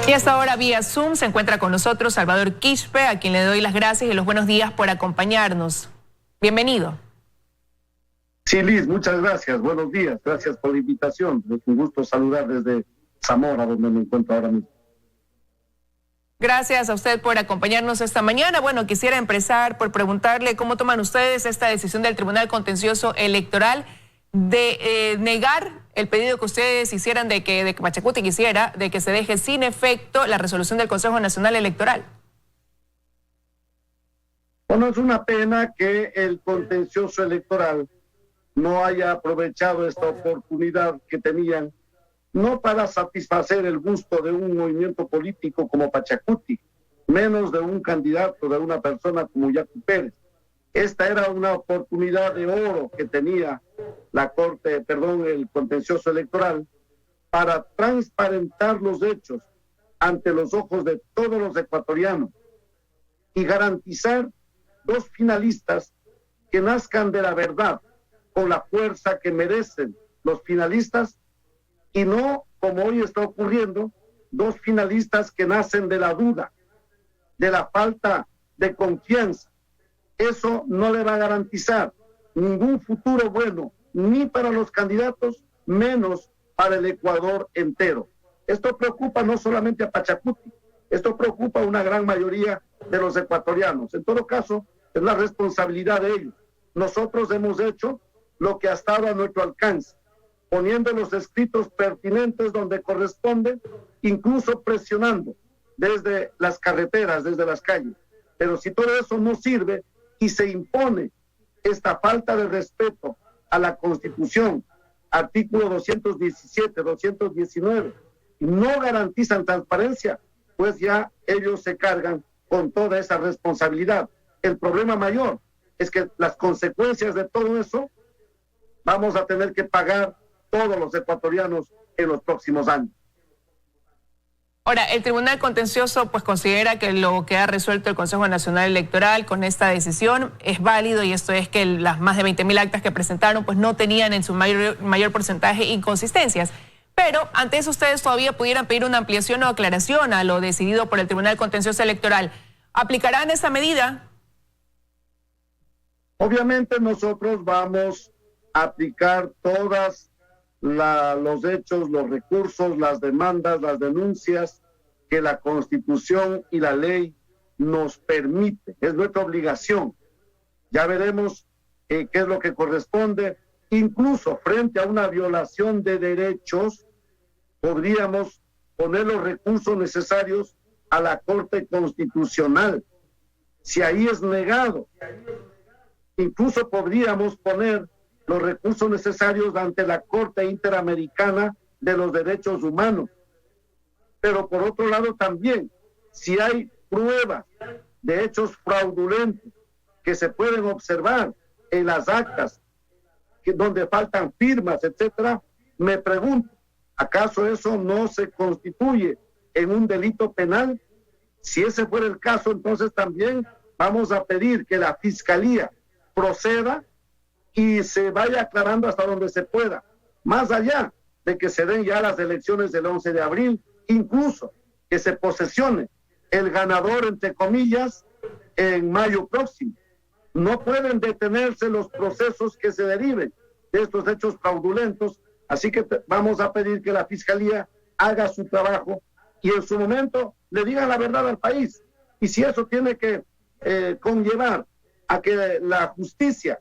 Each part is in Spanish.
Y hasta ahora vía Zoom se encuentra con nosotros Salvador Quispe, a quien le doy las gracias y los buenos días por acompañarnos. Bienvenido. Sí, Liz, muchas gracias. Buenos días. Gracias por la invitación. Es un gusto saludar desde Zamora, donde me encuentro ahora mismo. Gracias a usted por acompañarnos esta mañana. Bueno, quisiera empezar por preguntarle cómo toman ustedes esta decisión del Tribunal Contencioso Electoral de negar el pedido que ustedes hicieran de que Pachacuti quisiera de que se deje sin efecto la resolución del Consejo Nacional Electoral. Bueno, es una pena que el contencioso electoral no haya aprovechado esta oportunidad que tenían, no para satisfacer el gusto de un movimiento político como Pachacuti, menos de un candidato, de una persona como Yacu Pérez. Esta era una oportunidad de oro que tenía el contencioso electoral para transparentar los hechos ante los ojos de todos los ecuatorianos y garantizar dos finalistas que nazcan de la verdad con la fuerza que merecen los finalistas y no, como hoy está ocurriendo, dos finalistas que nacen de la duda, de la falta de confianza. Eso no le va a garantizar ningún futuro bueno, ni para los candidatos, menos para el Ecuador entero. Esto preocupa no solamente a Pachacuti, esto preocupa a una gran mayoría de los ecuatorianos. En todo caso, es la responsabilidad de ellos. Nosotros hemos hecho lo que ha estado a nuestro alcance, poniendo los escritos pertinentes donde corresponde, incluso presionando desde las carreteras, desde las calles. Pero si todo eso no sirve y se impone esta falta de respeto a la Constitución, artículo 217, 219, no garantizan transparencia, pues ya ellos se cargan con toda esa responsabilidad. El problema mayor es que las consecuencias de todo eso vamos a tener que pagar todos los ecuatorianos en los próximos años. Ahora, el Tribunal Contencioso pues considera que lo que ha resuelto el Consejo Nacional Electoral con esta decisión es válido, y esto es que las más de 20.000 actas que presentaron pues no tenían en su mayor porcentaje inconsistencias. Pero ante eso ustedes todavía pudieran pedir una ampliación o aclaración a lo decidido por el Tribunal Contencioso Electoral. ¿Aplicarán esa medida? Obviamente nosotros vamos a aplicar todas los hechos, los recursos, las demandas, las denuncias que la Constitución y la ley nos permite. Es nuestra obligación. Ya veremos qué es lo que corresponde. Incluso frente a una violación de derechos, podríamos poner los recursos necesarios a la Corte Constitucional. Si ahí es negado, incluso podríamos poner los recursos necesarios ante la Corte Interamericana de los Derechos Humanos. Pero por otro lado también, si hay pruebas de hechos fraudulentos que se pueden observar en las actas, donde faltan firmas, etcétera, me pregunto, ¿acaso eso no se constituye en un delito penal? Si ese fuera el caso, entonces también vamos a pedir que la Fiscalía proceda y se vaya aclarando hasta donde se pueda, más allá de que se den ya las elecciones del 11 de abril, incluso que se posesione el ganador, entre comillas, en mayo próximo. No pueden detenerse los procesos que se deriven de estos hechos fraudulentos, así que vamos a pedir que la Fiscalía haga su trabajo y en su momento le diga la verdad al país. Y si eso tiene que conllevar a que la justicia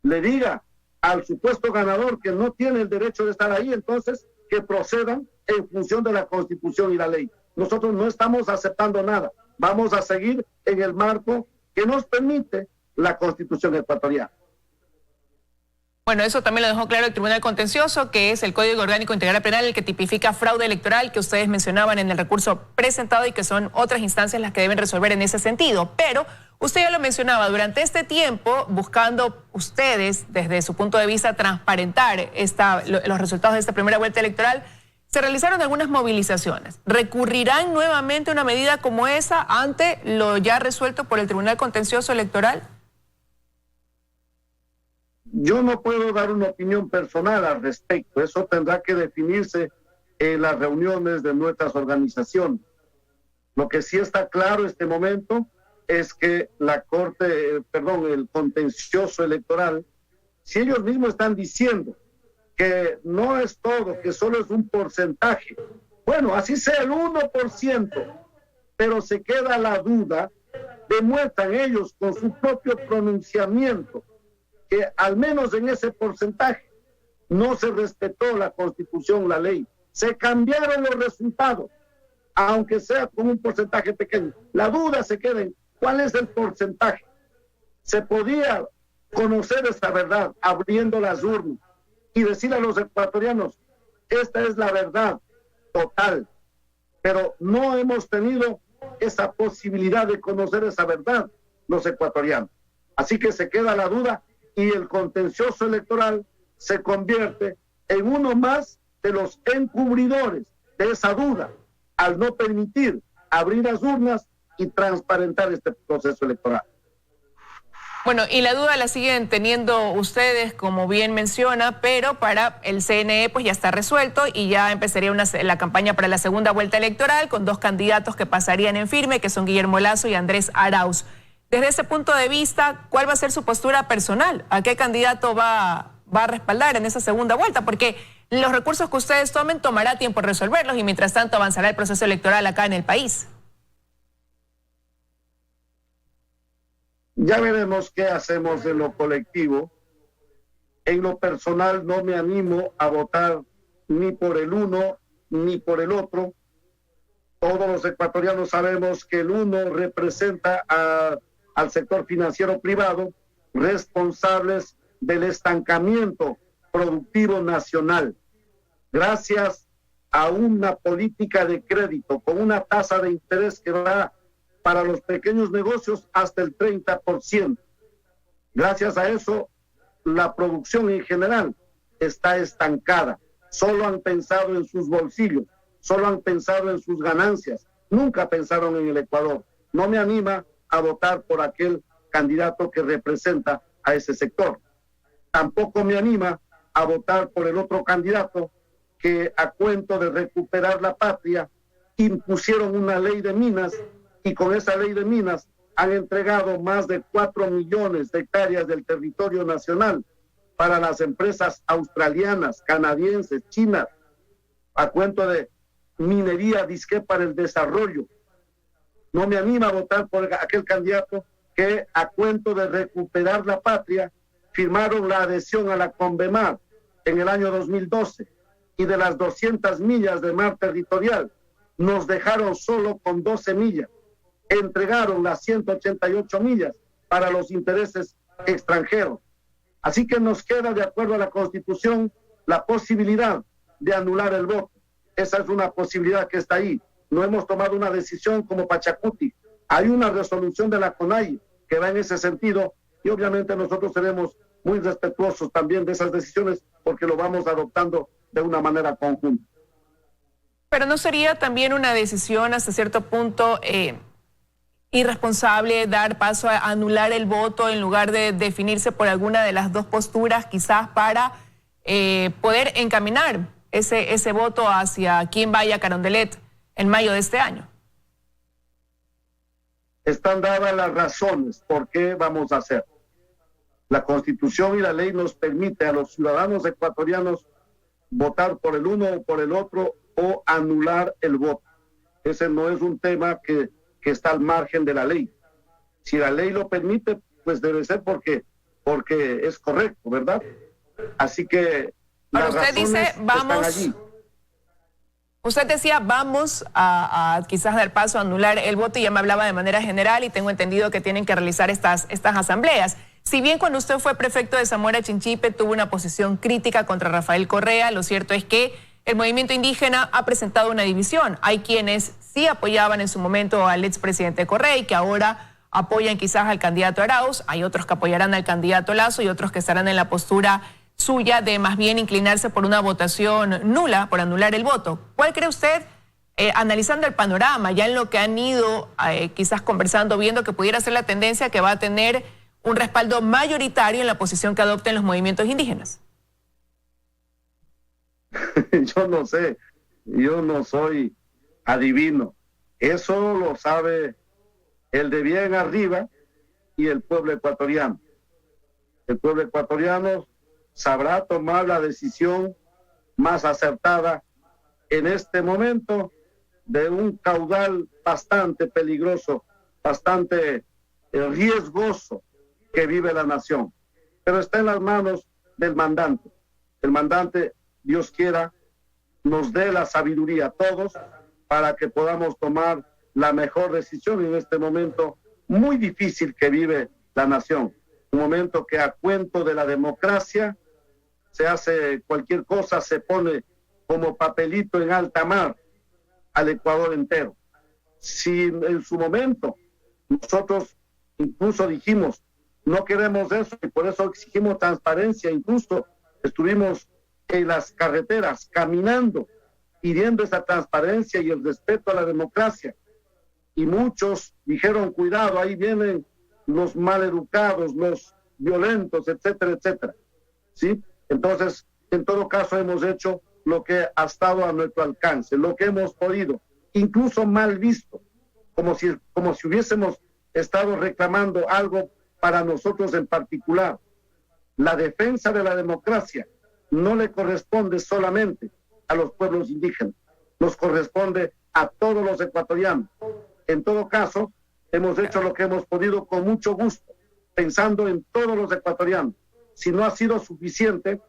le diga al supuesto ganador que no tiene el derecho de estar ahí, entonces que procedan en función de la Constitución y la ley. Nosotros no estamos aceptando nada. Vamos a seguir en el marco que nos permite la Constitución ecuatoriana. Bueno, eso también lo dejó claro el Tribunal Contencioso, que es el Código Orgánico Integral Penal el que tipifica fraude electoral, que ustedes mencionaban en el recurso presentado y que son otras instancias las que deben resolver en ese sentido. Pero usted ya lo mencionaba, durante este tiempo, buscando ustedes, desde su punto de vista, transparentar los resultados de esta primera vuelta electoral, se realizaron algunas movilizaciones. ¿Recurrirán nuevamente a una medida como esa ante lo ya resuelto por el Tribunal Contencioso Electoral? Yo no puedo dar una opinión personal al respecto. Eso tendrá que definirse en las reuniones de nuestras organizaciones. Lo que sí está claro en este momento es que el contencioso electoral, si ellos mismos están diciendo que no es todo, que solo es un porcentaje, bueno, así sea el 1%, pero se queda la duda, demuestran ellos con su propio pronunciamiento que al menos en ese porcentaje no se respetó la Constitución, la ley, se cambiaron los resultados, aunque sea con un porcentaje pequeño. La duda se queda en cuál es el porcentaje. Se podía conocer esta verdad abriendo las urnas y decir a los ecuatorianos, esta es la verdad total, pero no hemos tenido esa posibilidad de conocer esa verdad los ecuatorianos. Así que se queda la duda y el contencioso electoral se convierte en uno más de los encubridores de esa duda al no permitir abrir las urnas y transparentar este proceso electoral. Bueno, y la duda la siguen teniendo ustedes, como bien menciona, pero para el CNE pues ya está resuelto y ya empezaría la campaña para la segunda vuelta electoral con dos candidatos que pasarían en firme, que son Guillermo Lasso y Andrés Arauz. Desde ese punto de vista, ¿cuál va a ser su postura personal? ¿A qué candidato va a respaldar en esa segunda vuelta? Porque los recursos que ustedes tomen tomará tiempo resolverlos y mientras tanto avanzará el proceso electoral acá en el país. Ya veremos qué hacemos en lo colectivo. En lo personal no me animo a votar ni por el uno ni por el otro. Todos los ecuatorianos sabemos que el uno representa al sector financiero privado, responsables del estancamiento productivo nacional. Gracias a una política de crédito con una tasa de interés que va para los pequeños negocios hasta el 30%. Gracias a eso, la producción en general está estancada. Solo han pensado en sus bolsillos, solo han pensado en sus ganancias, nunca pensaron en el Ecuador. No me anima a votar por aquel candidato que representa a ese sector. Tampoco me anima a votar por el otro candidato que, a cuento de recuperar la patria, impusieron una ley de minas y con esa ley de minas han entregado más de 4 millones de hectáreas del territorio nacional para las empresas australianas, canadienses, chinas, a cuento de minería disque para el desarrollo. No me anima a votar por aquel candidato que, a cuento de recuperar la patria, firmaron la adhesión a la CONVEMAR en el año 2012 y de las 200 millas de mar territorial nos dejaron solo con 12 millas. Entregaron las 188 millas para los intereses extranjeros. Así que nos queda, de acuerdo a la Constitución, la posibilidad de anular el voto. Esa es una posibilidad que está ahí. No hemos tomado una decisión como Pachacuti. Hay una resolución de la CONAIE que va en ese sentido y obviamente nosotros seremos muy respetuosos también de esas decisiones porque lo vamos adoptando de una manera conjunta. Pero ¿no sería también una decisión hasta cierto punto irresponsable dar paso a anular el voto en lugar de definirse por alguna de las dos posturas, quizás para poder encaminar ese voto hacia quien vaya a Carondelet en mayo de este año? Están dadas las razones por qué vamos a hacer. La Constitución y la ley nos permite a los ciudadanos ecuatorianos votar por el uno o por el otro o anular el voto. Ese no es un tema que está al margen de la ley. Si la ley lo permite, pues debe ser porque es correcto, ¿verdad? Así que ahora usted dice, vamos, allí. Usted decía, vamos a quizás dar paso a anular el voto y ya me hablaba de manera general y tengo entendido que tienen que realizar estas asambleas. Si bien cuando usted fue prefecto de Zamora Chinchipe tuvo una posición crítica contra Rafael Correa, lo cierto es que el movimiento indígena ha presentado una división. Hay quienes sí apoyaban en su momento al expresidente Correa y que ahora apoyan quizás al candidato Arauz. Hay otros que apoyarán al candidato Lasso y otros que estarán en la postura suya de más bien inclinarse por una votación nula, por anular el voto. ¿Cuál cree usted, analizando el panorama, ya en lo que han ido quizás conversando, viendo que pudiera ser la tendencia que va a tener un respaldo mayoritario en la posición que adopten los movimientos indígenas? Yo no sé, yo no soy adivino. Eso lo sabe el de bien arriba y el pueblo ecuatoriano. El pueblo ecuatoriano sabrá tomar la decisión más acertada en este momento de un caudal bastante peligroso, bastante riesgoso que vive la nación. Pero está en las manos del mandante. El mandante, Dios quiera, nos dé la sabiduría a todos para que podamos tomar la mejor decisión en este momento muy difícil que vive la nación. Un momento que a cuento de la democracia se hace cualquier cosa, se pone como papelito en alta mar al Ecuador entero. Si en su momento nosotros incluso dijimos no queremos eso y por eso exigimos transparencia, incluso estuvimos en las carreteras caminando pidiendo esa transparencia y el respeto a la democracia, y muchos dijeron cuidado, ahí vienen los maleducados, los violentos, etcétera, etcétera, ¿sí? Entonces, en todo caso hemos hecho lo que ha estado a nuestro alcance, lo que hemos podido, incluso mal visto, como si hubiésemos estado reclamando algo para nosotros en particular. La defensa de la democracia no le corresponde solamente a los pueblos indígenas, nos corresponde a todos los ecuatorianos. En todo caso, hemos hecho lo que hemos podido con mucho gusto, pensando en todos los ecuatorianos. Si no ha sido suficiente,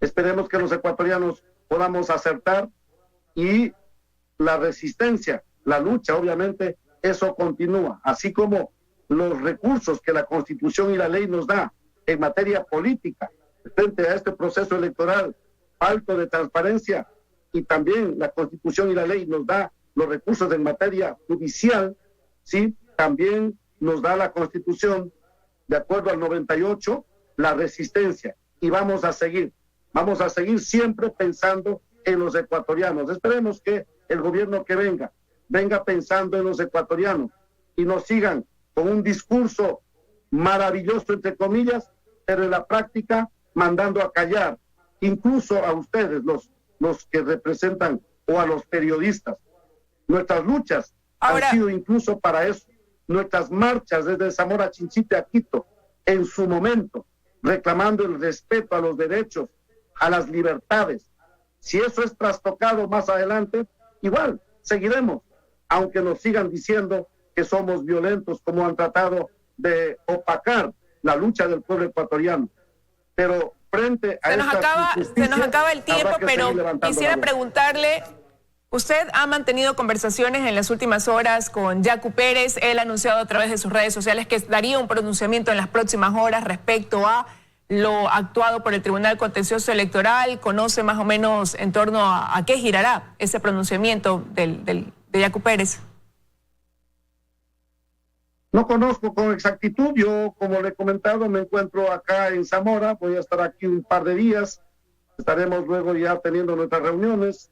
esperemos que los ecuatorianos podamos acertar y la resistencia, la lucha, obviamente, eso continúa, así como los recursos que la Constitución y la ley nos da en materia política frente a este proceso electoral falto de transparencia, y también la Constitución y la ley nos da los recursos en materia judicial, ¿sí? También nos da la Constitución, de acuerdo al 98, la resistencia, y vamos a seguir siempre pensando en los ecuatorianos. Esperemos que el gobierno que venga pensando en los ecuatorianos y no sigan con un discurso maravilloso, entre comillas, pero en la práctica mandando a callar, incluso a ustedes, los que representan, o a los periodistas. Nuestras luchas han sido incluso para eso. Nuestras marchas desde Zamora Chinchipe a Quito, en su momento, reclamando el respeto a los derechos, a las libertades. Si eso es trastocado más adelante, igual seguiremos, aunque nos sigan diciendo que somos violentos, como han tratado de opacar la lucha del pueblo ecuatoriano. Pero frente a se nos acaba el tiempo, pero quisiera preguntarle, usted ha mantenido conversaciones en las últimas horas con Yacu Pérez. Él ha anunciado a través de sus redes sociales que daría un pronunciamiento en las próximas horas respecto a lo actuado por el Tribunal Contencioso Electoral. ¿Conoce más o menos en torno a qué girará ese pronunciamiento de Yacu Pérez? No conozco con exactitud. Yo, como le he comentado, me encuentro acá en Zamora. Voy a estar aquí un par de días. Estaremos luego ya teniendo nuestras reuniones.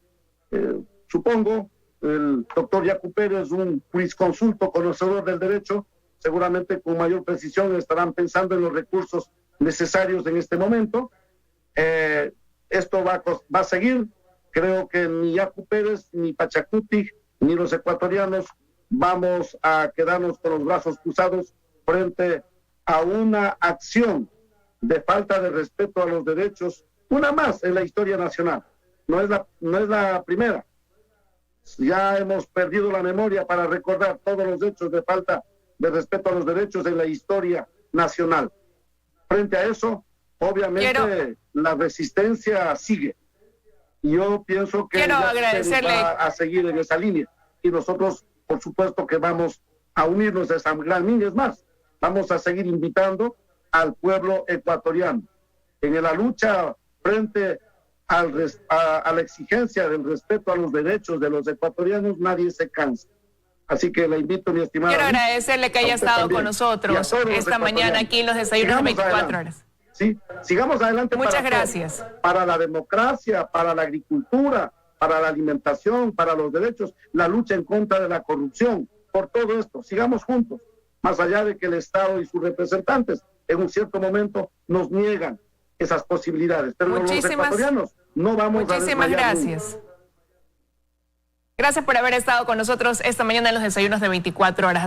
Supongo, el doctor Yacu Pérez, un jurisconsulto, conocedor del derecho, seguramente con mayor precisión estarán pensando en los recursos necesarios en este momento. Esto va a seguir. Creo que ni Yacu Pérez, ni Pachacuti, ni los ecuatorianos vamos a quedarnos con los brazos cruzados frente a una acción de falta de respeto a los derechos, una más en la historia nacional. No es la primera. Ya hemos perdido la memoria para recordar todos los hechos de falta de respeto a los derechos en la historia nacional. Frente a eso, obviamente, la resistencia sigue. Y yo pienso que va a seguir en esa línea. Y nosotros, por supuesto, que vamos a unirnos a esa gran línea. Es más, vamos a seguir invitando al pueblo ecuatoriano en la lucha frente a la exigencia del respeto a los derechos de los ecuatorianos. Nadie se cansa. Así que la invito, mi estimada. Quiero agradecerle que haya estado con nosotros esta mañana aquí en los desayunos de 24 horas. Sí, sigamos adelante. Muchas gracias. Para la democracia, para la agricultura, para la alimentación, para los derechos, la lucha en contra de la corrupción, por todo esto, sigamos juntos, más allá de que el Estado y sus representantes en un cierto momento nos niegan esas posibilidades, pero los ecuatorianos no vamos a desmayar. Muchísimas gracias. Gracias por haber estado con nosotros esta mañana en los desayunos de 24 horas.